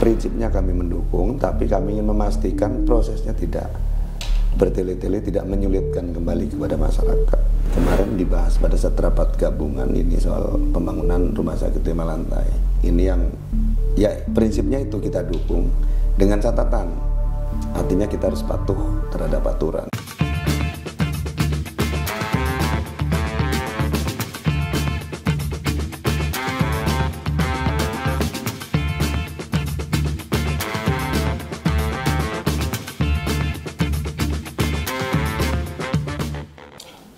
prinsipnya kami mendukung, tapi kami ingin memastikan prosesnya tidak bertele-tele, tidak menyulitkan kembali kepada masyarakat. Kemarin dibahas pada saat rapat gabungan ini soal pembangunan rumah sakit 5 lantai. Ini yang ya prinsipnya itu kita dukung dengan catatan, artinya kita harus patuh terhadap aturan.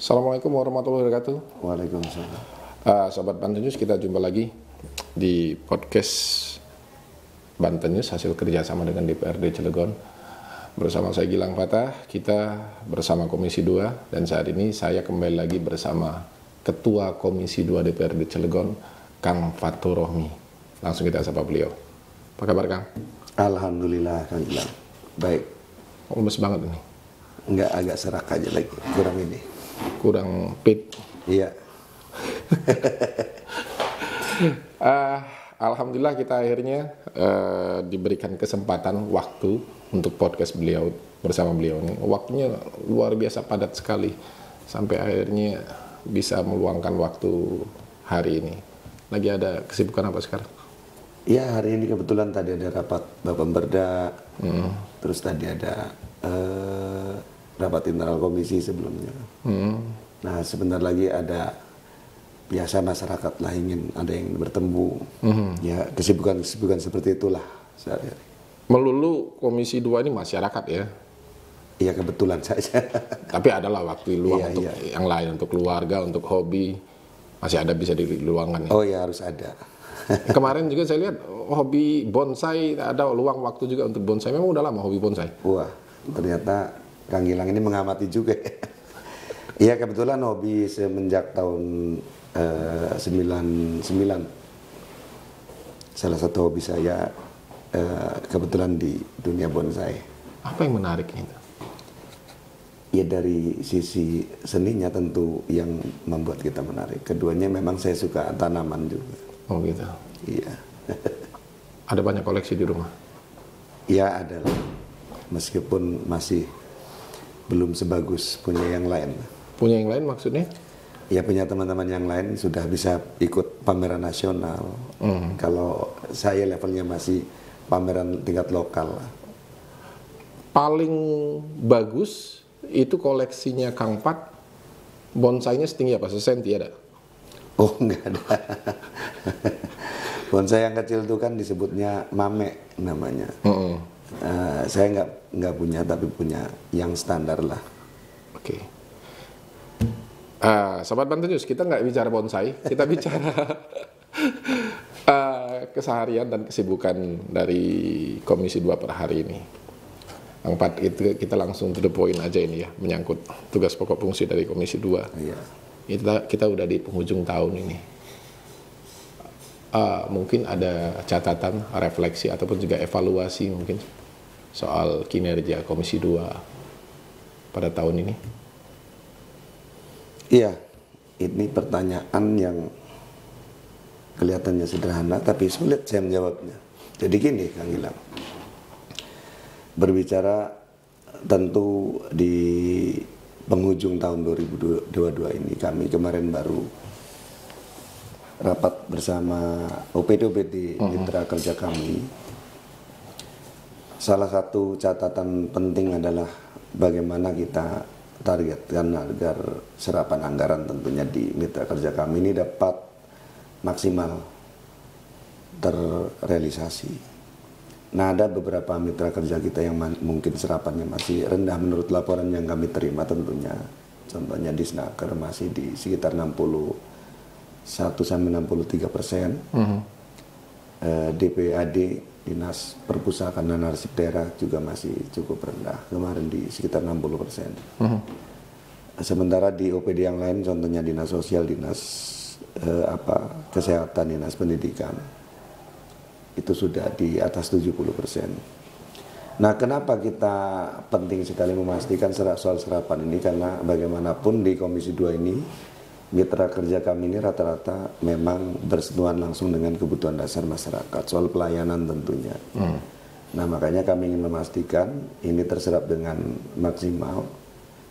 Assalamualaikum warahmatullahi wabarakatuh. Waalaikumsalam. Sobat Banten News, kita jumpa lagi di podcast Banten News hasil kerjasama dengan DPRD Cilegon. Bersama saya Gilang Fatah, kita bersama Komisi 2, dan saat ini saya kembali lagi bersama Ketua Komisi 2 DPRD Cilegon, Kang Fatur Rohmi. Langsung kita sapa beliau. Apa kabar, Kang? Alhamdulillah, Kang Gilang. Baik. Lemes banget ini. Enggak, agak serak aja lagi, kurang fit. Iya. Alhamdulillah kita akhirnya diberikan kesempatan waktu untuk podcast beliau bersama beliau ini. Waktunya luar biasa padat sekali sampai akhirnya bisa meluangkan waktu hari ini. Lagi ada kesibukan apa sekarang? Iya, hari ini kebetulan tadi ada rapat Bapemberda, terus tadi ada rapat internal komisi sebelumnya. Nah, sebentar lagi ada biasa masyarakat lah ingin ada yang bertemu. Ya, kesibukan seperti itulah sehari-hari. Melulu Komisi 2 ini masyarakat ya? Iya, kebetulan saja. Tapi adalah waktu luang untuk yang lain, untuk keluarga, untuk hobi. Masih ada bisa diluangkan ya? Oh ya, harus ada. Kemarin juga saya lihat hobi bonsai, ada luang waktu juga untuk bonsai. Memang udah lama hobi bonsai? Wah, ternyata Kang Gilang ini mengamati juga. Iya, kebetulan hobi semenjak tahun 99. Salah satu hobi saya kebetulan di dunia bonsai. Apa yang menarik itu? Ya, dari sisi seninya tentu yang membuat kita menarik. Keduanya memang saya suka tanaman juga. Oh gitu? Iya. Ada banyak koleksi di rumah? Ya, ada lah. Meskipun masih belum sebagus punya yang lain. Punya yang lain maksudnya? Ya, punya teman-teman yang lain sudah bisa ikut pameran nasional. Kalau saya levelnya masih pameran tingkat lokal. Paling bagus itu koleksinya Kang Pat, bonsainya setinggi apa? Sesenti ada? Oh, enggak ada. Bonsai yang kecil itu kan disebutnya mame namanya. Saya nggak punya, tapi punya yang standar lah. Oke. Sobat Banten News, kita nggak bicara bonsai, kita bicara keseharian dan kesibukan dari Komisi 2 per hari ini. Yang Pat, kita langsung to the point aja ini ya, menyangkut tugas pokok fungsi dari Komisi 2. Iya. Kita udah di penghujung tahun ini. Mungkin ada catatan, refleksi, ataupun juga evaluasi mungkin soal kinerja Komisi 2 pada tahun ini? Iya, ini pertanyaan yang kelihatannya sederhana, tapi sulit saya menjawabnya. Jadi gini, Kang Gilang. Berbicara tentu di penghujung tahun 2022 ini, kami kemarin baru rapat bersama OPD mitra kerja kami. Salah satu catatan penting adalah bagaimana kita targetkan agar serapan anggaran tentunya di mitra kerja kami ini dapat maksimal terrealisasi. Nah, ada beberapa mitra kerja kita yang mungkin serapannya masih rendah menurut laporan yang kami terima tentunya. Contohnya di Snaker masih di sekitar 61-63%. DPAD, Dinas Perpustakaan dan Arsip Daerah juga masih cukup rendah, kemarin di sekitar 60%. Sementara di OPD yang lain, contohnya Dinas Sosial, Dinas Kesehatan, Dinas Pendidikan, itu sudah di atas 70%. Nah, kenapa kita penting sekali memastikan soal serapan ini? Karena bagaimanapun di Komisi 2 ini mitra kerja kami ini rata-rata memang bersentuhan langsung dengan kebutuhan dasar masyarakat, soal pelayanan tentunya. Nah, makanya kami ingin memastikan ini terserap dengan maksimal.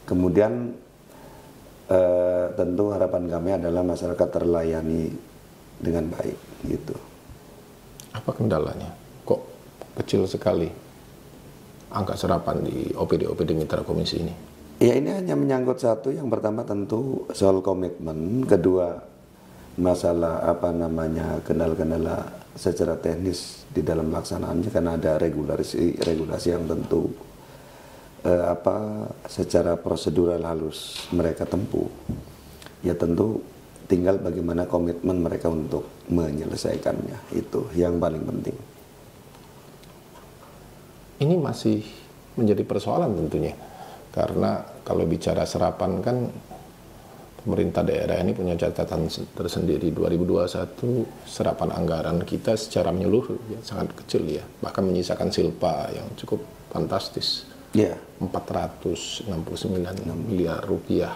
Kemudian tentu harapan kami adalah masyarakat terlayani dengan baik gitu. Apa kendalanya? Kok kecil sekali angka serapan di OPD mitra komisi ini? Ya, ini hanya menyangkut satu, yang pertama tentu soal komitmen, kedua masalah kendala-kendala secara teknis di dalam pelaksanaannya karena ada regulasi yang tentu secara prosedural harus mereka tempuh. Ya tentu tinggal bagaimana komitmen mereka untuk menyelesaikannya, itu yang paling penting. Ini masih menjadi persoalan tentunya. Karena kalau bicara serapan kan pemerintah daerah ini punya catatan tersendiri. 2021 serapan anggaran kita secara menyeluruh ya, sangat kecil ya. Bahkan menyisakan silpa yang cukup fantastis. Ya. 469 miliar rupiah.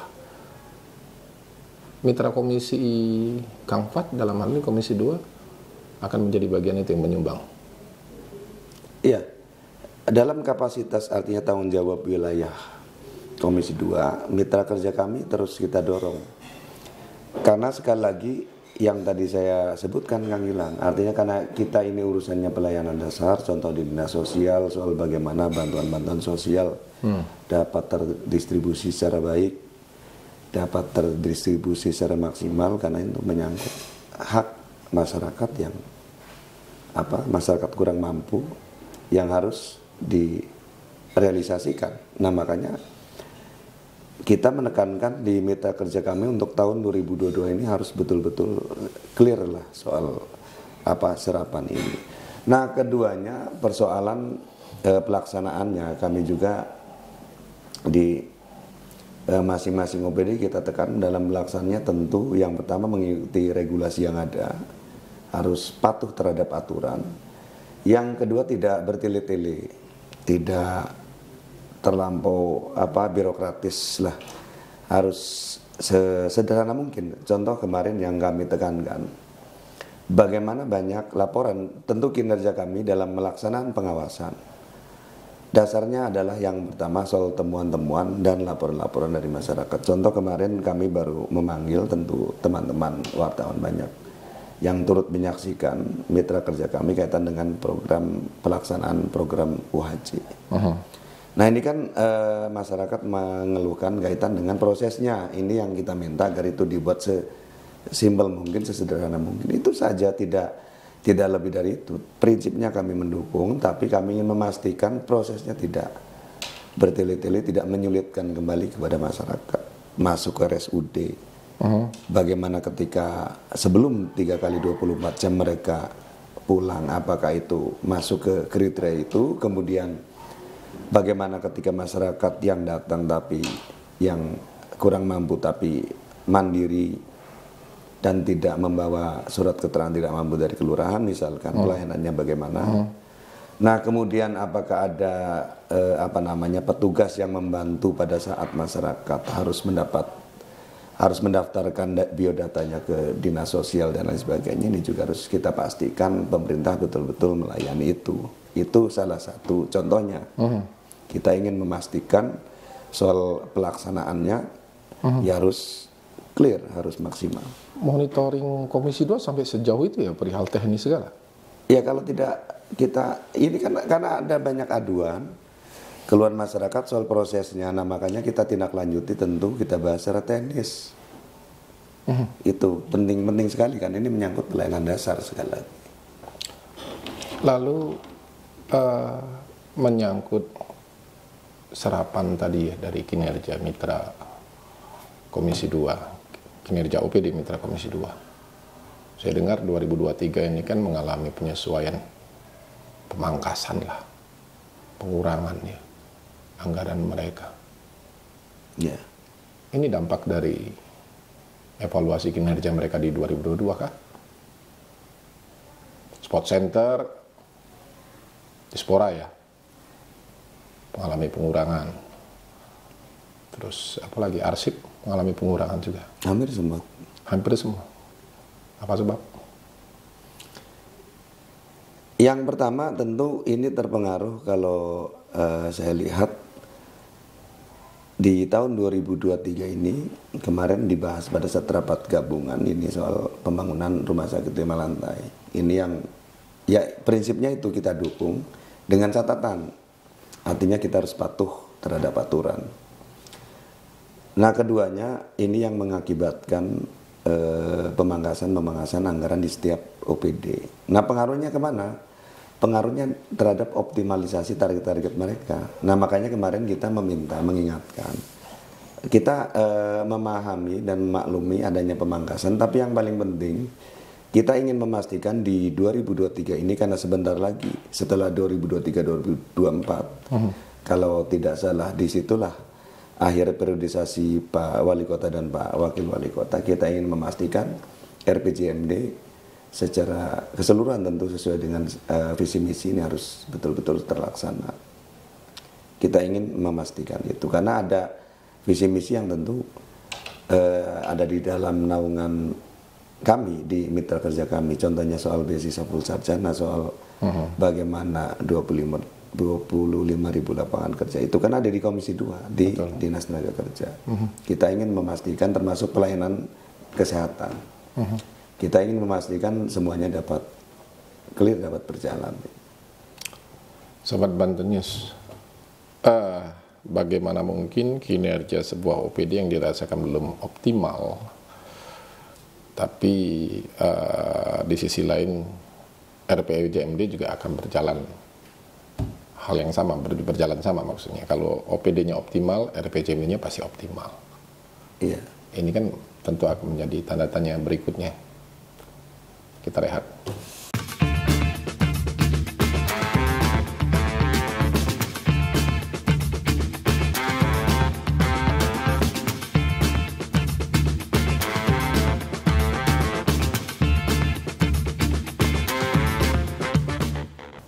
Mitra komisi Kang Fat dalam hal ini komisi 2 akan menjadi bagian itu yang menyumbang. Iya. Dalam kapasitas artinya tanggung jawab wilayah Komisi 2, mitra kerja kami terus kita dorong. Karena sekali lagi yang tadi saya sebutkan Kang Gilang, artinya karena kita ini urusannya pelayanan dasar, contoh di dinas sosial, soal bagaimana bantuan-bantuan sosial dapat terdistribusi secara baik, dapat terdistribusi secara maksimal, karena itu menyangkut hak masyarakat yang masyarakat kurang mampu yang harus direalisasikan. Nah, makanya kita menekankan di mitra kerja kami untuk tahun 2022 ini harus betul-betul clear lah soal serapan ini. Nah, keduanya persoalan pelaksanaannya kami juga di masing-masing OPD kita tekan dalam pelaksananya tentu yang pertama mengikuti regulasi yang ada, harus patuh terhadap aturan. Yang kedua tidak bertele-tele, tidak terlampau birokratis lah, harus sesederhana mungkin. Contoh kemarin yang kami tekankan, bagaimana banyak laporan, tentu kinerja kami dalam melaksanaan pengawasan. Dasarnya adalah yang pertama soal temuan-temuan dan laporan-laporan dari masyarakat. Contoh kemarin kami baru memanggil tentu teman-teman wartawan banyak yang turut menyaksikan mitra kerja kami kaitan dengan pelaksanaan program UHJ. Nah, ini kan masyarakat mengeluhkan kaitan dengan prosesnya. Ini yang kita minta agar itu dibuat sesimpel mungkin, sesederhana mungkin. Itu saja, tidak lebih dari itu. Prinsipnya kami mendukung, tapi kami ingin memastikan prosesnya tidak bertele-tele, tidak menyulitkan kembali kepada masyarakat masuk ke RSUD. Bagaimana ketika sebelum 3 kali 24 jam mereka pulang, apakah itu masuk ke kriteria itu, kemudian bagaimana ketika masyarakat yang datang tapi yang kurang mampu tapi mandiri dan tidak membawa surat keterangan tidak mampu dari kelurahan misalkan, pelayanannya bagaimana. Nah, kemudian apakah ada petugas yang membantu pada saat masyarakat harus mendaftarkan biodatanya ke dinas sosial dan lain sebagainya. Ini juga harus kita pastikan pemerintah betul-betul melayani itu. Itu salah satu contohnya. Kita ingin memastikan soal pelaksanaannya ya harus clear, harus maksimal. Monitoring Komisi 2 sampai sejauh itu ya perihal teknis segala? Ya, kalau tidak kita, ini kan karena ada banyak aduan keluhan masyarakat soal prosesnya. Nah, makanya kita tindak lanjuti, tentu kita bahas secara teknis. Itu penting sekali kan, ini menyangkut pelayanan dasar sekali lagi. Lalu menyangkut serapan tadi ya dari kinerja mitra Komisi 2, kinerja OPD mitra Komisi 2. Saya dengar 2023 ini kan mengalami penyesuaian, pemangkasan lah, pengurangan ya anggaran mereka. Ya. Ini dampak dari evaluasi kinerja mereka di 2022 kah? Spot Center, Dispora ya, mengalami pengurangan. terus apalagi arsip mengalami pengurangan juga. Hampir semua. Hampir semua. Apa sebab? Yang pertama tentu ini terpengaruh kalau saya lihat di tahun 2023 ini kemarin dibahas pada saat rapat gabungan ini soal pembangunan rumah sakit 5 lantai. Ini yang ya prinsipnya itu kita dukung dengan catatan. Artinya kita harus patuh terhadap aturan. Nah keduanya ini yang mengakibatkan pemangkasan anggaran di setiap OPD. Nah pengaruhnya kemana? Pengaruhnya terhadap optimalisasi target-target mereka. Nah makanya kemarin kita mengingatkan, kita memahami dan memaklumi adanya pemangkasan, tapi yang paling penting kita ingin memastikan di 2023 ini karena sebentar lagi setelah 2023-2024, kalau tidak salah disitulah akhir periodisasi Pak Wali Kota dan Pak Wakil Wali Kota. Kita ingin memastikan RPJMD secara keseluruhan tentu sesuai dengan visi misi ini harus betul-betul terlaksana. Kita ingin memastikan itu karena ada visi misi yang tentu ada di dalam naungan kami di mitra kerja kami. Contohnya soal beasiswa full sarjana, soal bagaimana 25.000 lapangan kerja itu kan ada di Komisi 2 di Betul. Dinas Tenaga Kerja. Kita ingin memastikan termasuk pelayanan kesehatan. Kita ingin memastikan semuanya dapat clear, dapat berjalan. Sobat Banten News, bagaimana mungkin kinerja sebuah OPD yang dirasakan belum optimal, tapi di sisi lain RPJMD juga akan berjalan hal yang sama, berjalan sama maksudnya. Kalau OPD-nya optimal, RPJMD-nya pasti optimal. Iya. Ini kan tentu akan menjadi tanda tanya berikutnya. Kita rehat.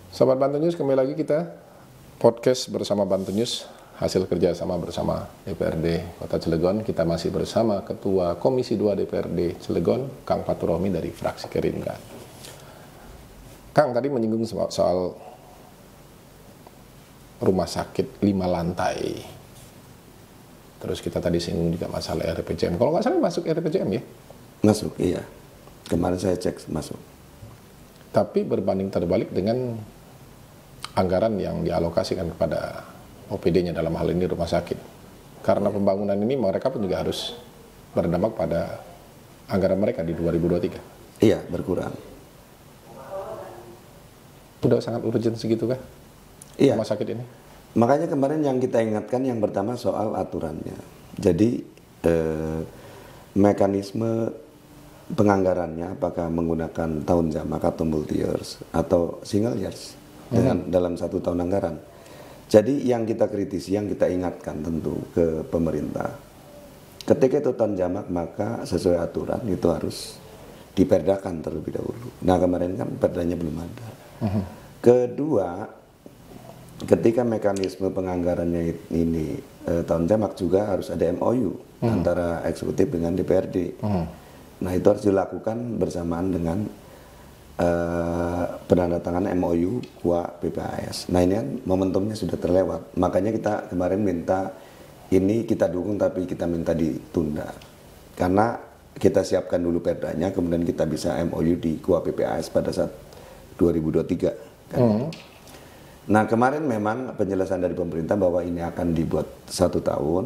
Sobat Banten News, kembali lagi kita podcast bersama Banten News, hasil kerja sama bersama DPRD Kota Cilegon. Kita masih bersama Ketua Komisi 2 DPRD Cilegon, Kang Fatur Rohmi dari fraksi Gerindra. Kang tadi menyinggung soal rumah sakit 5 lantai. Terus kita tadi singgung juga masalah RPJM. Kalau nggak salah masuk RPJM ya? Masuk, iya. Kemarin saya cek masuk. Tapi berbanding terbalik dengan anggaran yang dialokasikan kepada OPD-nya dalam hal ini rumah sakit. Karena pembangunan ini mereka pun juga harus berdampak pada anggaran mereka di 2023. Iya, berkurang. Udah sangat urgent segitu kah? Iya. Rumah sakit ini? Makanya kemarin yang kita ingatkan yang pertama soal aturannya. Jadi mekanisme penganggarannya apakah menggunakan tahun jamak atau multi years atau single years dengan dalam 1 tahun anggaran. Jadi yang kita kritisi, yang kita ingatkan tentu ke pemerintah, ketika itu tahun jamak maka sesuai aturan itu harus diperdakan terlebih dahulu. Nah kemarin kan perdanya belum ada. Kedua, ketika mekanisme penganggarannya ini tahun jamak juga harus ada MOU antara eksekutif dengan DPRD. Nah itu harus dilakukan bersamaan dengan penandatangan MOU KUA PPAS. Nah ini kan momentumnya sudah terlewat. Makanya kita kemarin minta ini kita dukung tapi kita minta ditunda. Karena kita siapkan dulu perdanya, kemudian kita bisa MOU di KUA PPAS pada saat 2023. Kan? Nah kemarin memang penjelasan dari pemerintah bahwa ini akan dibuat 1 tahun.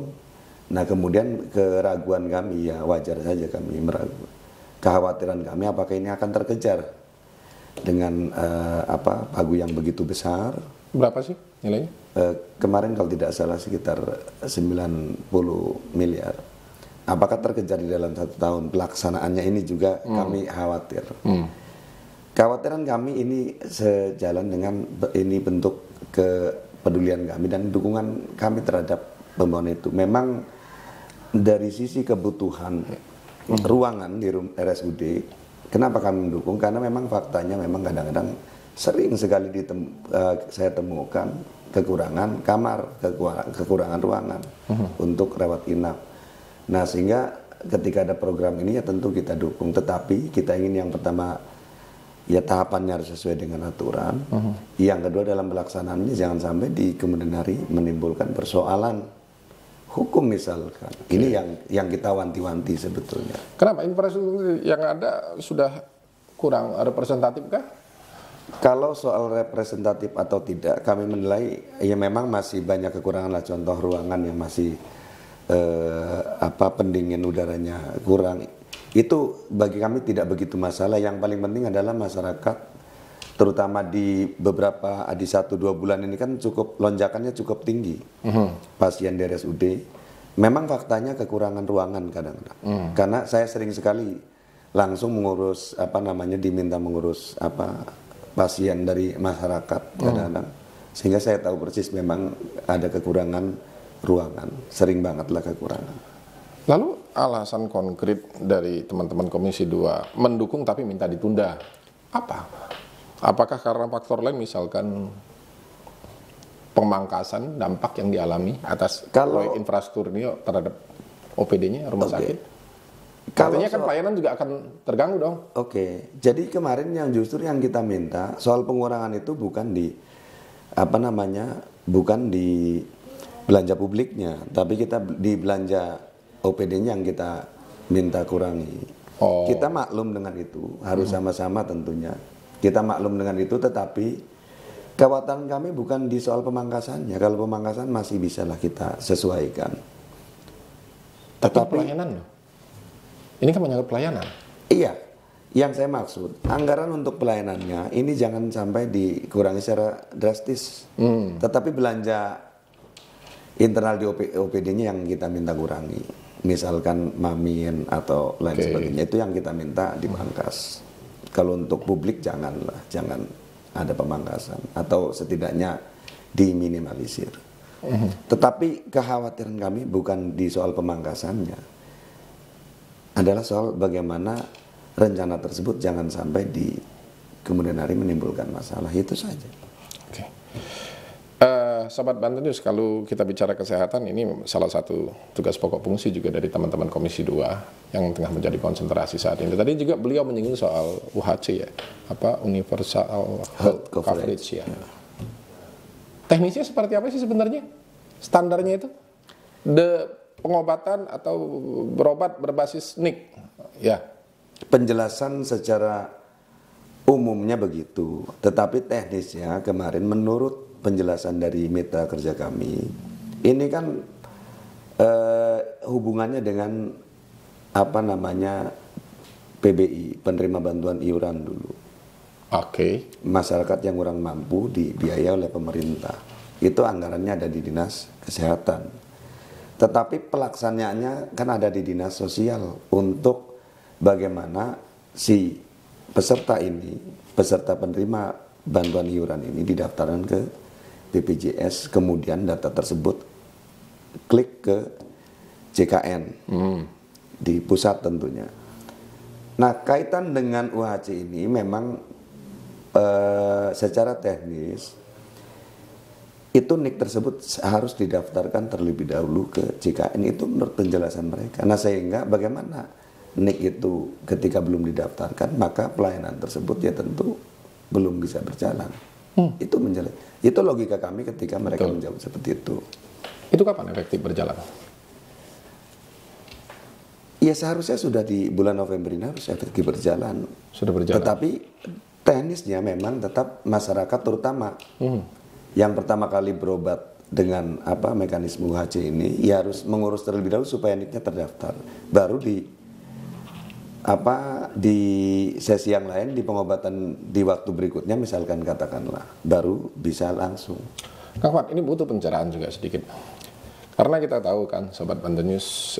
Nah kemudian keraguan kami, ya wajar saja kami meragu. Kekhawatiran kami apakah ini akan terkejar dengan pagu yang begitu besar. Berapa sih nilainya? Kemarin kalau tidak salah sekitar 90 miliar. Apakah terkejar di dalam 1 tahun? Pelaksanaannya ini juga kami khawatir. Kekhawatiran kami ini sejalan dengan ini bentuk kepedulian kami dan dukungan kami terhadap pembangunan itu. Memang dari sisi kebutuhan ruangan di RSUD, kenapa kami mendukung? Karena memang faktanya memang kadang-kadang sering sekali saya temukan kekurangan kamar, kekurangan ruangan untuk rawat inap. Nah, sehingga ketika ada program ini ya tentu kita dukung, tetapi kita ingin yang pertama ya tahapannya harus sesuai dengan aturan. Yang kedua dalam pelaksanaannya jangan sampai di kemudian hari menimbulkan persoalan hukum misalkan. Ini yang kita wanti-wanti sebetulnya. Kenapa infrastruktur yang ada sudah kurang representatif kah? Kalau soal representatif atau tidak, kami menilai ya memang masih banyak kekurangan lah. Contoh ruangan yang masih pendingin udaranya kurang. Itu bagi kami tidak begitu masalah. Yang paling penting adalah masyarakat, terutama di beberapa di 1-2 bulan ini kan lonjakannya cukup tinggi. Pasien di RSUD, memang faktanya kekurangan ruangan kadang-kadang. Karena saya sering sekali langsung mengurus diminta mengurus pasien dari masyarakat kadang-kadang, sehingga saya tahu persis memang ada kekurangan ruangan, sering banget lah kekurangan. Lalu alasan konkret dari teman-teman Komisi 2 mendukung tapi minta ditunda apa? Apakah karena faktor lain misalkan pemangkasan dampak yang dialami atas proyek infrastruktur ini terhadap OPD-nya rumah sakit? Artinya kan pelayanan juga akan terganggu dong. Jadi kemarin justru yang kita minta soal pengurangan itu bukan di bukan di belanja publiknya, tapi kita di belanja OPD-nya yang kita minta kurangi. Kita maklum dengan itu, harus sama-sama tentunya. Kita maklum dengan itu, tetapi kekhawatiran kami bukan di soal pemangkasannya. Kalau pemangkasan masih bisa lah kita sesuaikan. Tetapi pelayanan loh. Ini kan menyangkut pelayanan. Iya, yang saya maksud anggaran untuk pelayanannya ini jangan sampai dikurangi secara drastis. Tetapi belanja internal di OPD-nya yang kita minta kurangi. Misalkan mamin atau lain sebagainya, itu yang kita minta dipangkas. Kalau untuk publik jangan ada pemangkasan atau setidaknya diminimalisir. Tetapi kekhawatiran kami bukan di soal pemangkasannya, adalah soal bagaimana rencana tersebut jangan sampai di kemudian hari menimbulkan masalah. Itu saja. Sahabat Banten News, kalau kita bicara kesehatan, ini salah satu tugas pokok fungsi juga dari teman-teman Komisi 2 yang tengah menjadi konsentrasi saat ini. Tadi juga beliau menyinggung soal UHC ya, Universal Health Coverage ya. Teknisnya seperti apa sih sebenarnya? Standarnya itu? Pengobatan atau berobat berbasis NIK? Ya. Penjelasan secara umumnya begitu, tetapi teknisnya kemarin menurut penjelasan dari mitra kerja kami, ini kan hubungannya dengan PBI, penerima bantuan iuran dulu. Masyarakat yang kurang mampu dibiayai oleh pemerintah. Itu anggarannya ada di Dinas Kesehatan. Tetapi pelaksanaannya kan ada di Dinas Sosial untuk bagaimana si peserta penerima bantuan iuran ini didaftarkan ke BPJS, kemudian data tersebut klik ke JKN di pusat tentunya. Nah, kaitan dengan UHC ini memang secara teknis itu NIK tersebut harus didaftarkan terlebih dahulu ke JKN, itu menurut penjelasan mereka. Nah, sehingga bagaimana NIK itu ketika belum didaftarkan, maka pelayanan tersebut ya tentu belum bisa berjalan. Itu logika kami ketika mereka menjawab seperti itu. Itu kapan efektif berjalan? Ya seharusnya sudah di bulan November ini harus efektif berjalan. Sudah berjalan. Tetapi teknisnya memang tetap masyarakat terutama yang pertama kali berobat dengan mekanisme UHC ini ya harus mengurus terlebih dahulu supaya NIK-nya terdaftar. Baru di sesi yang lain, di pengobatan di waktu berikutnya misalkan katakanlah, baru bisa langsung. Kang Fuad, ini butuh pencerahan juga sedikit. Karena kita tahu kan, Sobat Banten News,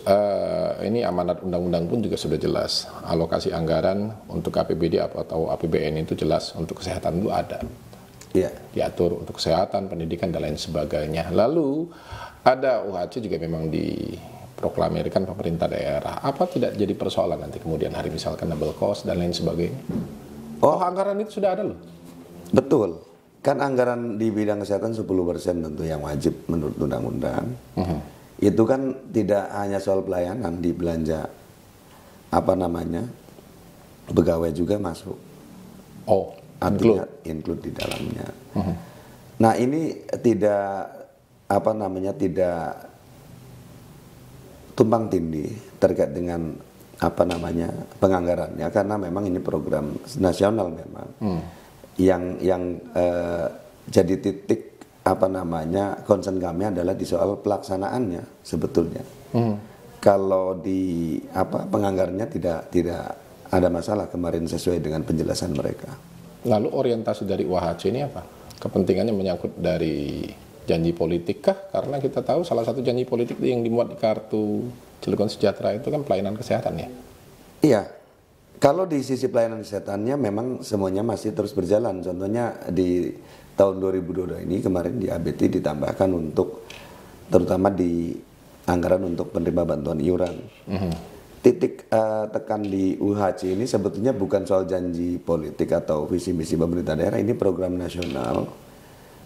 ini amanat undang-undang pun juga sudah jelas. Alokasi anggaran untuk APBD atau APBN itu jelas, untuk kesehatan itu ada. Diatur untuk kesehatan, pendidikan, dan lain sebagainya. Lalu ada UHC juga memang diproklamirkan pemerintah daerah. Apa tidak jadi persoalan nanti kemudian hari misalkan double cost dan lain sebagainya? Anggaran itu sudah ada loh. Betul. Kan anggaran di bidang kesehatan 10% tentu yang wajib menurut undang-undang. Itu kan tidak hanya soal pelayanan, di belanja pegawai juga masuk. Oh, artinya include di dalamnya. Nah, ini tidak tidak tumpang tindih terkait dengan penganggarannya, karena memang ini program nasional memang. Yang jadi titik concern kami adalah di soal pelaksanaannya sebetulnya. Kalau di penganggarannya tidak ada masalah kemarin sesuai dengan penjelasan mereka. Lalu orientasi dari UHC ini apa? Kepentingannya menyangkut dari janji politik kah? Karena kita tahu salah satu janji politik yang dimuat di kartu Cilegon Sejahtera itu kan pelayanan kesehatan ya? Iya. Kalau di sisi pelayanan kesehatannya memang semuanya masih terus berjalan. Contohnya di tahun 2022 ini kemarin di ABT ditambahkan untuk terutama di anggaran untuk penerima bantuan iuran. Titik tekan di UHC ini sebetulnya bukan soal janji politik atau visi misi pemerintah daerah, ini program nasional.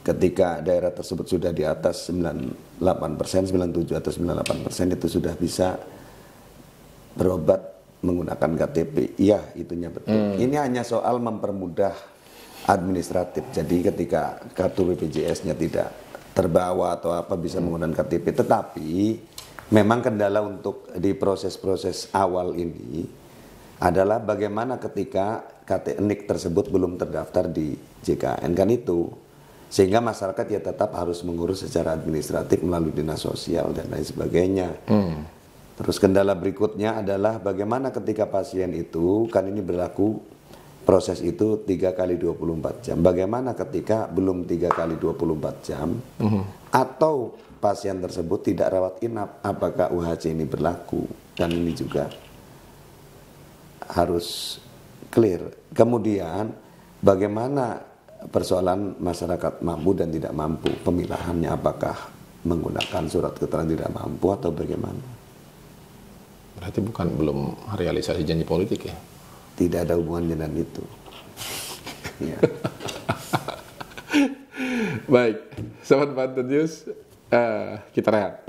Ketika daerah tersebut sudah di atas 98%, 97 atau 98% itu sudah bisa berobat menggunakan KTP. Iya, itunya betul. Ini hanya soal mempermudah administratif. Jadi ketika kartu BPJS-nya tidak terbawa atau bisa menggunakan KTP, tetapi memang kendala untuk di proses-proses awal ini adalah bagaimana ketika NIK tersebut belum terdaftar di JKN, kan itu. Sehingga masyarakat ya tetap harus mengurus secara administratif melalui dinas sosial dan lain sebagainya. Terus kendala berikutnya adalah bagaimana ketika pasien itu, kan ini berlaku proses itu 3 kali 24 jam. Bagaimana ketika belum 3 kali 24 jam atau pasien tersebut tidak rawat inap, apakah UHC ini berlaku? Dan ini juga harus clear. Kemudian bagaimana persoalan masyarakat mampu dan tidak mampu, pemilahannya apakah menggunakan surat keterangan tidak mampu atau bagaimana? Berarti belum realisasi janji politik ya? Tidak ada hubungannya dengan itu. Ya. Baik, Sobat Banten News, kita rehat.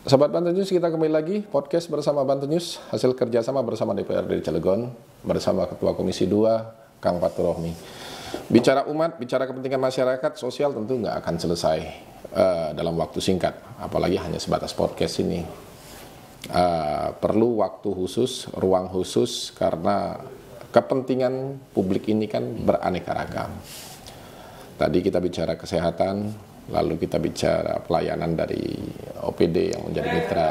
Sobat Banten News, kita kembali lagi podcast bersama Banten News, hasil kerjasama bersama DPRD Cilegon, bersama Ketua Komisi 2, Kang Fatur Rohmi. Bicara umat, bicara kepentingan masyarakat, sosial tentu nggak akan selesai dalam waktu singkat, apalagi hanya sebatas podcast ini. Perlu waktu khusus, ruang khusus, karena kepentingan publik ini kan beraneka ragam. Tadi kita bicara kesehatan, lalu kita bicara pelayanan dari OPD yang menjadi mitra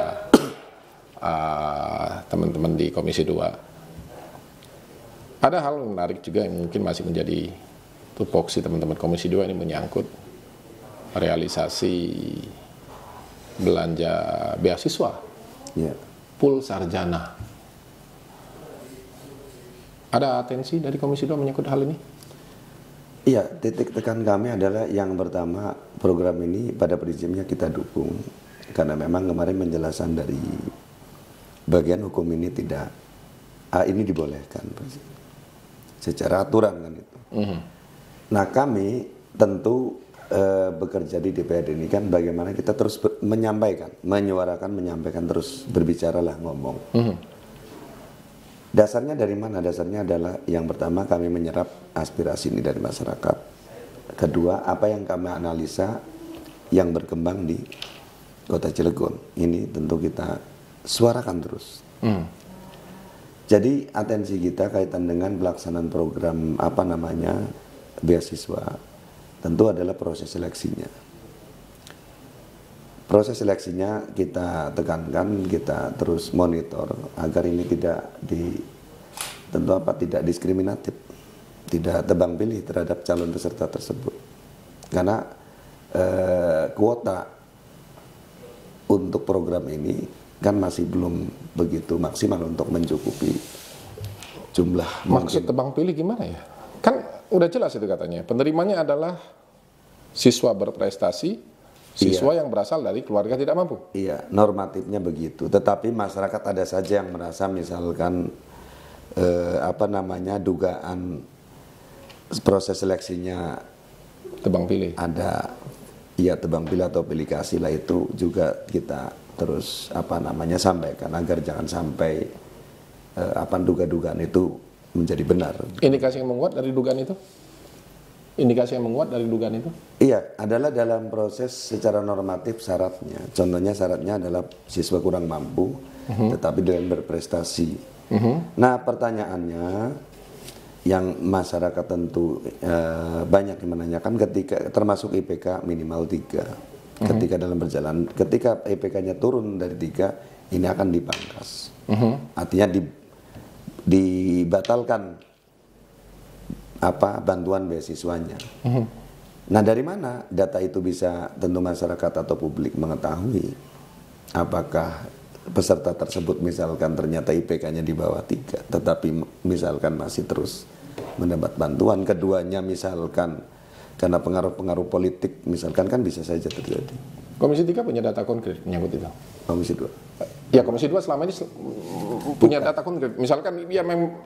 teman-teman di Komisi 2. Ada hal menarik juga yang mungkin masih menjadi tupoksi teman-teman Komisi 2 ini, menyangkut realisasi belanja beasiswa, pool sarjana. Ada atensi dari Komisi 2 menyangkut hal ini? Iya, titik tekan kami adalah yang pertama, program ini pada prinsipnya kita dukung. Karena memang kemarin penjelasan dari bagian hukum ini ini dibolehkan. Secara aturan kan itu. Nah, kami tentu bekerja di DPRD ini kan bagaimana kita terus menyampaikan terus berbicaralah, ngomong. Dasarnya dari mana? Dasarnya adalah yang pertama kami menyerap aspirasi ini dari masyarakat. Kedua, apa yang kami analisa yang berkembang di Kota Cilegon. Ini tentu kita suarakan terus. Jadi atensi kita kaitan dengan pelaksanaan program beasiswa tentu adalah proses seleksinya. Proses seleksinya kita tekankan, kita terus monitor agar ini tidak diskriminatif, tidak tebang pilih terhadap calon peserta tersebut. Karena kuota untuk program ini kan masih belum begitu maksimal untuk mencukupi jumlah. Maksud tebang pilih gimana ya? Kan udah jelas itu katanya. Penerimanya adalah siswa berprestasi, siswa yang berasal dari keluarga tidak mampu. Iya, normatifnya begitu. Tetapi masyarakat ada saja yang merasa misalkan dugaan proses seleksinya Tebang pilih. ada tebang pilih atau pilih kasih lah, itu juga kita terus sampaikan agar jangan sampai duga-dugaan itu menjadi benar. Indikasi yang menguat dari dugaan itu? Indikasi yang menguat dari dugaan itu? Iya, adalah dalam proses secara normatif syaratnya. Contohnya syaratnya adalah siswa kurang mampu, tetapi dengan berprestasi. Nah, pertanyaannya yang masyarakat tentu banyak yang menanyakan ketika termasuk IPK minimal 3. Ketika dalam perjalanan, ketika IPK-nya turun dari 3, ini akan dipangkas. Artinya dibatalkan bantuan beasiswanya. Nah, dari mana data itu bisa tentu masyarakat atau publik mengetahui apakah peserta tersebut misalkan ternyata IPK-nya di bawah 3, tetapi misalkan masih terus mendapat bantuan, keduanya misalkan karena pengaruh-pengaruh politik misalkan, kan bisa saja terjadi. Komisi 3 punya data konkret menyangkut itu? Komisi 2? Ya, Komisi 2 selama ini punya data konkret. Misalkan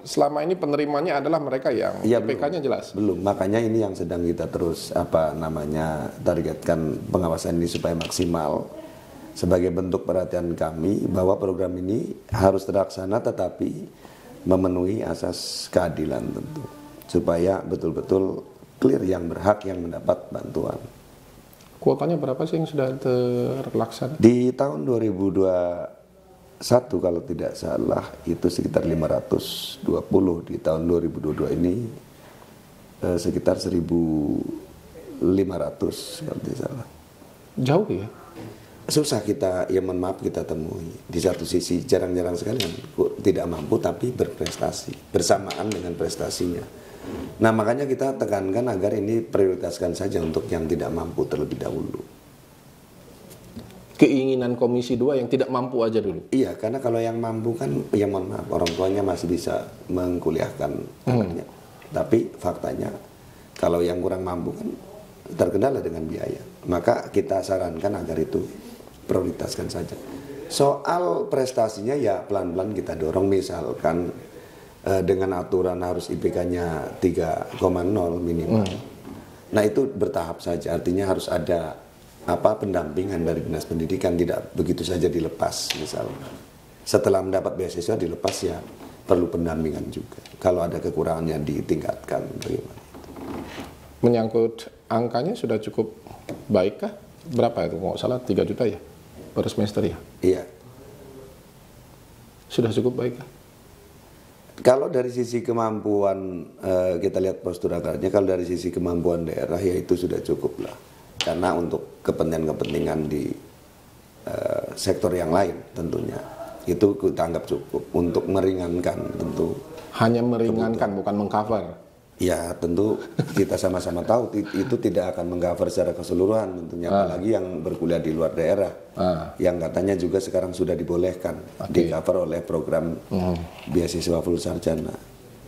selama ini penerimanya adalah mereka yang IPK-nya jelas. Belum, makanya ini yang sedang kita terus targetkan pengawasan ini supaya maksimal. Sebagai bentuk perhatian kami bahwa program ini harus terlaksana tetapi memenuhi asas keadilan tentu. Supaya betul-betul clear yang berhak yang mendapat bantuan. Kuotanya berapa sih yang sudah terlaksana? Di tahun 2021 kalau tidak salah itu sekitar 520, di tahun 2022 ini sekitar 1.500 kalau tidak salah. Jauh ya? Susah kita, mohon maaf, kita temui. Di satu sisi jarang-jarang sekali yang tidak mampu tapi berprestasi, bersamaan dengan prestasinya. Nah, makanya kita tekankan agar ini prioritaskan saja untuk yang tidak mampu terlebih dahulu. Keinginan Komisi 2 yang tidak mampu aja dulu? Iya, karena kalau yang mampu kan, mohon maaf, orang tuanya masih bisa mengkuliahkan anaknya. Tapi faktanya, kalau yang kurang mampu kan terkendala dengan biaya. Maka kita sarankan agar itu prioritaskan saja. Soal prestasinya ya pelan-pelan kita dorong, misalkan dengan aturan harus IPK-nya 3,0 minimal. Nah, itu bertahap saja, artinya harus ada pendampingan dari Dinas Pendidikan, tidak begitu saja dilepas misalnya. Setelah mendapat beasiswa dilepas ya perlu pendampingan juga. Kalau ada kekurangannya ditingkatkan bagaimana. Menyangkut angkanya sudah cukup baik kah? Berapa itu? Nggak salah 3 juta ya? Per semester ya? Iya. Sudah cukup baik kah? Kalau dari sisi kemampuan, kita lihat postur akarnya, kalau dari sisi kemampuan daerah ya itu sudah cukup lah. Karena untuk kepentingan-kepentingan di sektor yang lain tentunya, itu kita anggap cukup untuk meringankan tentu. Hanya meringankan, bukan mengcover? Ya, tentu kita sama-sama tahu itu tidak akan mengcover secara keseluruhan tentunya, apalagi yang berkuliah di luar daerah, yang katanya juga sekarang sudah dibolehkan di-cover oleh program beasiswa full sarjana.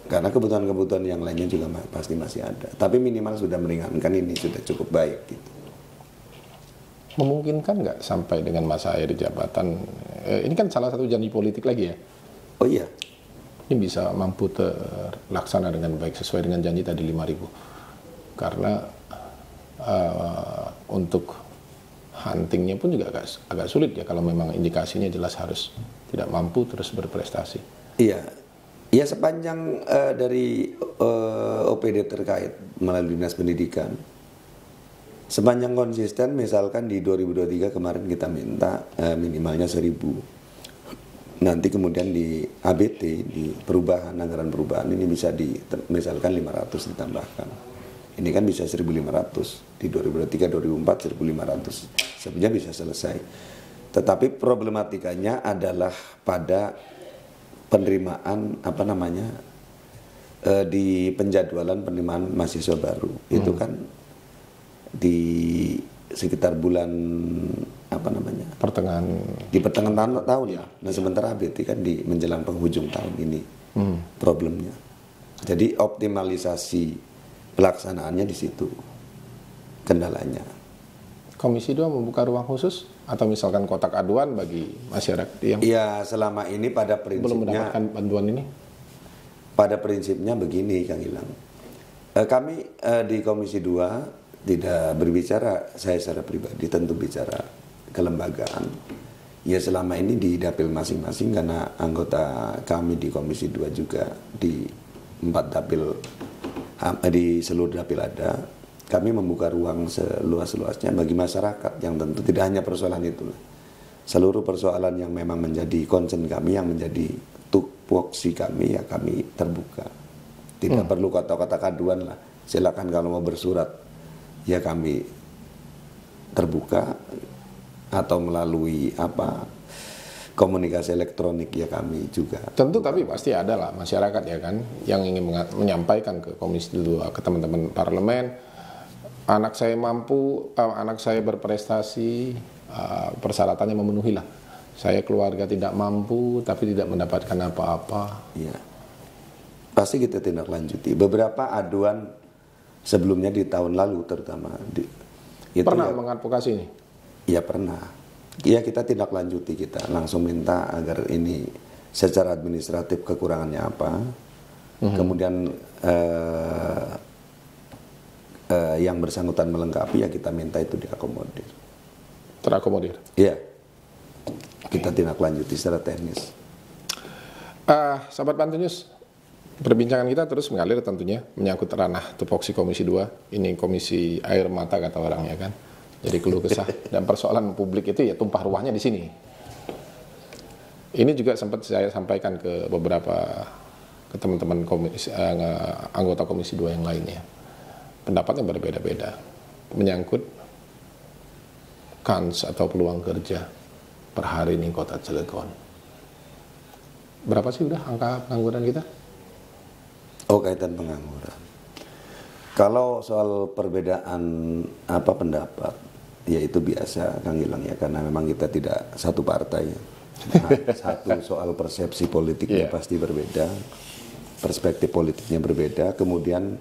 Karena kebutuhan-kebutuhan yang lainnya juga pasti masih ada. Tapi minimal sudah meringankan, ini sudah cukup baik gitu. Memungkinkan nggak sampai dengan masa akhir jabatan? Ini kan salah satu janji politik lagi ya? Oh iya. Ini bisa mampu terlaksana dengan baik sesuai dengan janji tadi 5.000. Karena untuk huntingnya pun juga agak sulit ya kalau memang indikasinya jelas harus tidak mampu terus berprestasi. Iya. Ya, sepanjang dari OPD terkait melalui Dinas Pendidikan, sepanjang konsisten, misalkan di 2023 kemarin kita minta minimalnya 1.000. Nanti kemudian di ABT, di perubahan, anggaran perubahan ini bisa misalkan 500 ditambahkan. Ini kan bisa 1.500, di 2023, 2024 1.500. Sebenarnya bisa selesai. Tetapi problematikanya adalah pada penerimaan di penjadwalan penerimaan mahasiswa baru. Itu kan di sekitar bulan pertengahan tahun ya. Nah, sementara ABT kan di menjelang penghujung tahun ini. problemnya. Jadi optimalisasi pelaksanaannya di situ kendalanya. Komisi 2 membuka ruang khusus atau misalkan kotak aduan bagi masyarakat yang ya selama ini pada belum prinsipnya mendapatkan bantuan ini? pada prinsipnya begini Kang Gilang. Kami di Komisi 2 tidak berbicara, saya secara pribadi tentu bicara kelembagaan. Ya selama ini di dapil masing-masing, karena anggota kami di Komisi 2 juga di 4 dapil, di seluruh dapil ada. Kami membuka ruang seluas-luasnya bagi masyarakat yang tentu tidak hanya persoalan itu. Seluruh persoalan yang memang menjadi concern kami, yang menjadi tupoksi kami, ya kami terbuka. Tidak perlu kata-kata aduan lah. Silakan kalau mau bersurat, ya kami terbuka, atau melalui komunikasi elektronik, ya kami juga. Tentu, tapi pasti ada lah masyarakat ya kan yang ingin menyampaikan ke Komisi 2, ke teman-teman parlemen, anak saya mampu, anak saya berprestasi, persyaratannya memenuhi lah. Saya keluarga tidak mampu tapi tidak mendapatkan apa-apa. Iya. Pasti kita tindak lanjuti. Beberapa aduan sebelumnya di tahun lalu terutama pernah mengadvokasi ini? Ya pernah. Ya kita tindak lanjuti, kita langsung minta agar ini secara administratif kekurangannya apa. Kemudian yang bersangkutan melengkapi, ya kita minta itu diakomodir. Terakomodir? Iya. Kita tindak lanjuti secara teknis. Sahabat Banten News, perbincangan kita terus mengalir tentunya menyangkut ranah tupoksi Komisi 2. Ini komisi air mata kata orang ya kan. Jadi keluh kesah dan persoalan publik itu ya tumpah ruahnya di sini. Ini juga sempat saya sampaikan ke beberapa teman-teman anggota Komisi 2 yang lainnya. Pendapatnya berbeda-beda menyangkut kans atau peluang kerja per hari ini Kota Cilegon. Berapa sih udah angka pengangguran kita? Oh, kaitan pengangguran. Kalau soal perbedaan pendapat, ya itu biasa Kang Gilang ya, karena memang kita tidak satu partai. Satu soal persepsi politiknya pasti berbeda, perspektif politiknya berbeda, kemudian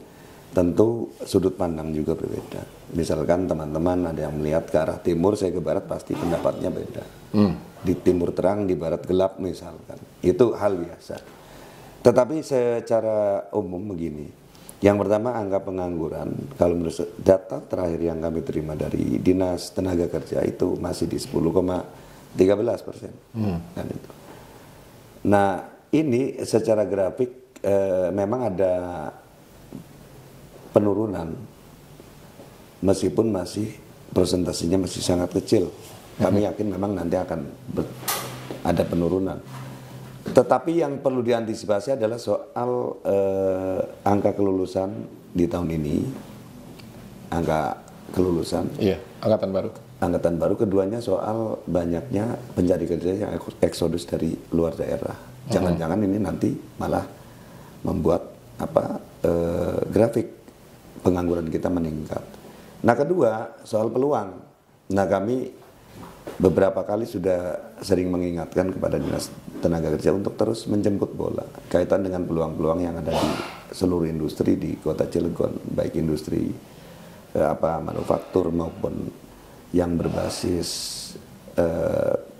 tentu sudut pandang juga berbeda. Misalkan teman-teman ada yang melihat ke arah timur, saya ke barat, pasti pendapatnya beda. Di timur terang, di barat gelap misalkan. Itu hal biasa. Tetapi secara umum begini. Yang pertama, angka pengangguran, kalau menurut data terakhir yang kami terima dari Dinas Tenaga Kerja itu masih di 10,13%. Dan itu. Nah, ini secara grafik memang ada penurunan, meskipun masih presentasinya masih sangat kecil. Kami yakin memang nanti akan ada penurunan. Tetapi yang perlu diantisipasi adalah soal angka kelulusan di tahun ini, angka kelulusan. Iya, angkatan baru. Angkatan baru, keduanya soal banyaknya pencari kerja yang eksodus dari luar daerah. Jangan-jangan ini nanti malah membuat grafik pengangguran kita meningkat. Nah, kedua soal peluang. Nah, kami beberapa kali sudah sering mengingatkan kepada Dinas Tenaga Kerja untuk terus menjemput bola kaitan dengan peluang-peluang yang ada di seluruh industri di Kota Cilegon, baik industri manufaktur maupun yang berbasis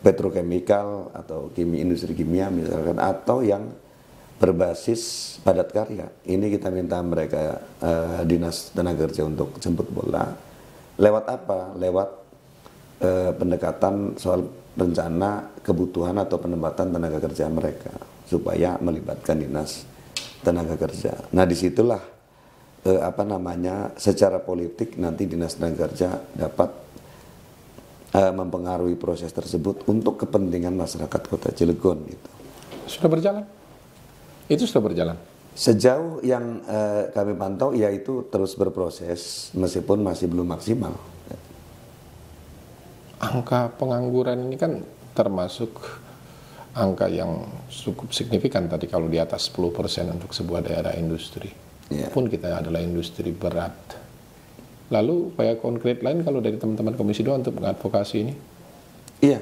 petrokemikal atau industri kimia misalkan, atau yang berbasis padat karya. Ini kita minta mereka Dinas Tenaga Kerja untuk jemput bola. Lewat apa? Lewat pendekatan soal rencana kebutuhan atau penempatan tenaga kerja mereka, supaya melibatkan Dinas Tenaga Kerja. Nah, disitulah secara politik nanti Dinas Tenaga Kerja dapat mempengaruhi proses tersebut untuk kepentingan masyarakat Kota Cilegon gitu. Sudah berjalan? Itu sudah berjalan? Sejauh yang kami pantau, ya itu terus berproses meskipun masih belum maksimal. Angka pengangguran ini kan termasuk angka yang cukup signifikan tadi kalau di atas 10% untuk sebuah daerah industri. Pun kita adalah industri berat. Lalu upaya konkret lain kalau dari teman-teman Komisi 2 untuk mengadvokasi ini? Iya,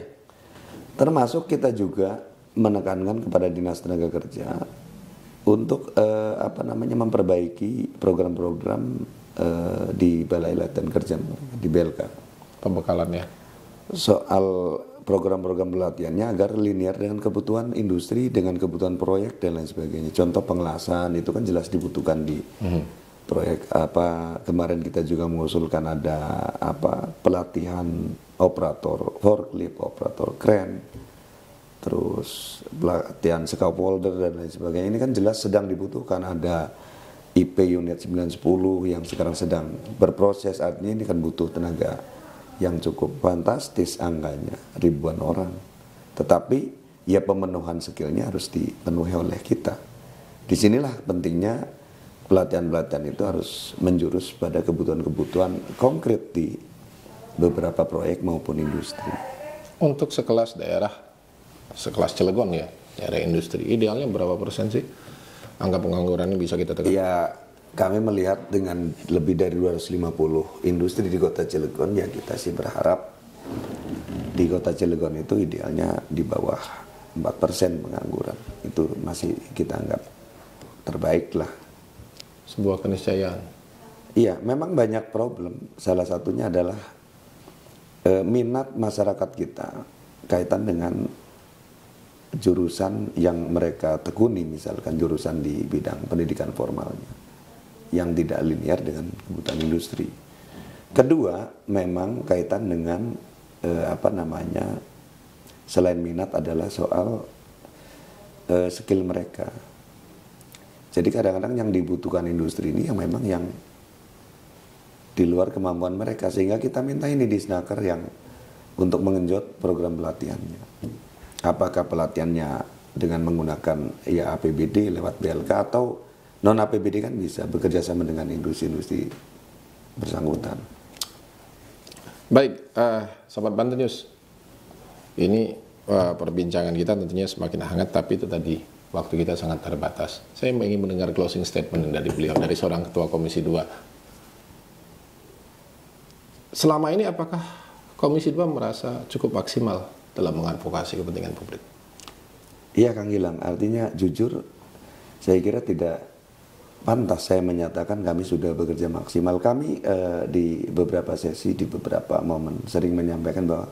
termasuk kita juga menekankan kepada Dinas Tenaga Kerja untuk memperbaiki program-program di Balai Latihan Kerja di BLK. Pembekalannya. Soal program-program pelatihannya agar linear dengan kebutuhan industri, dengan kebutuhan proyek dan lain sebagainya. Contoh pengelasan itu kan jelas dibutuhkan di proyek kemarin kita juga mengusulkan ada pelatihan operator forklift, operator crane, terus pelatihan scaffolder dan lain sebagainya. Ini kan jelas sedang dibutuhkan. Ada IP unit 910 yang sekarang sedang berproses, artinya ini kan butuh tenaga yang cukup fantastis angkanya, ribuan orang. Tetapi ya pemenuhan skillnya harus dipenuhi oleh kita. Disinilah pentingnya pelatihan-pelatihan itu harus menjurus pada kebutuhan-kebutuhan konkret di beberapa proyek maupun industri. Untuk sekelas daerah, sekelas Cilegon ya, daerah industri, idealnya berapa persen sih angka pengangguran bisa kita tekan? Ya, kami melihat dengan lebih dari 250 industri di Kota Cilegon, ya kita sih berharap di Kota Cilegon itu idealnya di bawah 4% pengangguran. Itu masih kita anggap terbaik lah. Sebuah keniscayaan. Iya, memang banyak problem. Salah satunya adalah minat masyarakat kita kaitan dengan jurusan yang mereka tekuni, misalkan jurusan di bidang pendidikan formalnya yang tidak linear dengan kebutuhan industri. Kedua, memang kaitan dengan selain minat adalah soal skill mereka. Jadi kadang-kadang yang dibutuhkan industri ini yang memang yang di luar kemampuan mereka, sehingga kita minta ini di Snaker yang untuk mengenjot program pelatihannya. Apakah pelatihannya dengan menggunakan ya APBD lewat BLK atau non APBD kan bisa bekerja sama dengan industri-industri bersangkutan. Baik, Sobat Banten News, ini perbincangan kita tentunya semakin hangat, tapi itu tadi waktu kita sangat terbatas. Saya ingin mendengar closing statement dari beliau, dari seorang Ketua Komisi 2. Selama ini apakah Komisi 2 merasa cukup maksimal dalam mengadvokasi kepentingan publik? Iya Kang Gilang, artinya jujur saya kira tidak pantas saya menyatakan kami sudah bekerja maksimal. Kami di beberapa sesi, di beberapa momen sering menyampaikan bahwa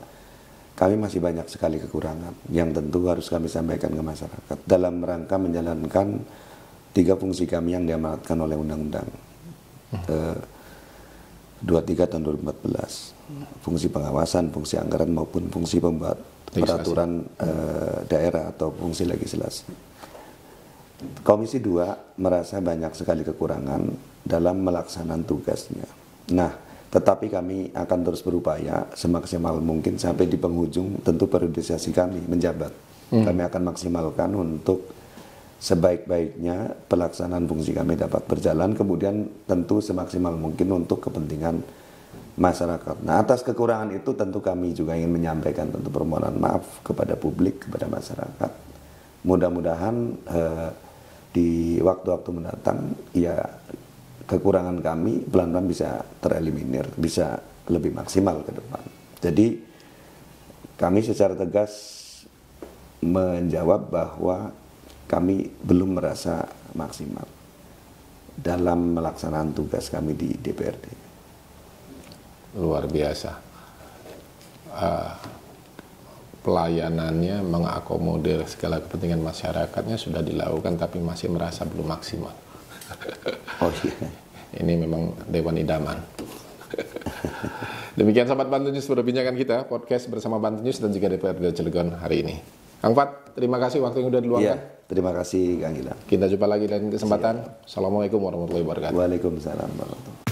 kami masih banyak sekali kekurangan yang tentu harus kami sampaikan ke masyarakat dalam rangka menjalankan 3 fungsi kami yang diamanatkan oleh Undang-Undang 23 tahun 2014. Fungsi pengawasan, fungsi anggaran maupun fungsi pembuat peraturan daerah atau fungsi legislasi. Komisi 2 merasa banyak sekali kekurangan dalam melaksanakan tugasnya. Nah, tetapi kami akan terus berupaya semaksimal mungkin sampai di penghujung tentu periodisasi kami menjabat. Kami akan maksimalkan untuk sebaik-baiknya pelaksanaan fungsi kami dapat berjalan, kemudian tentu semaksimal mungkin untuk kepentingan masyarakat. Nah, atas kekurangan itu tentu kami juga ingin menyampaikan tentu permohonan maaf kepada publik, kepada masyarakat. Mudah-mudahan di waktu-waktu mendatang ya kekurangan kami pelan-pelan bisa tereliminir, bisa lebih maksimal ke depan. Jadi kami secara tegas menjawab bahwa kami belum merasa maksimal dalam melaksanakan tugas kami di DPRD. Luar biasa. Pelayanannya mengakomodir segala kepentingan masyarakatnya sudah dilakukan, tapi masih merasa belum maksimal. Oh iya. Ini memang dewan idaman. Demikian Sobat Banten News perbincangan kita, podcast bersama Banten News dan juga DPRD Cilegon hari ini. Kang Fat, terima kasih waktu yang sudah diluangkan. Iya, terima kasih Kang Gilang. Kita jumpa lagi lain kesempatan. Assalamualaikum warahmatullahi wabarakatuh. Waalaikumsalam warahmatullahi wabarakatuh.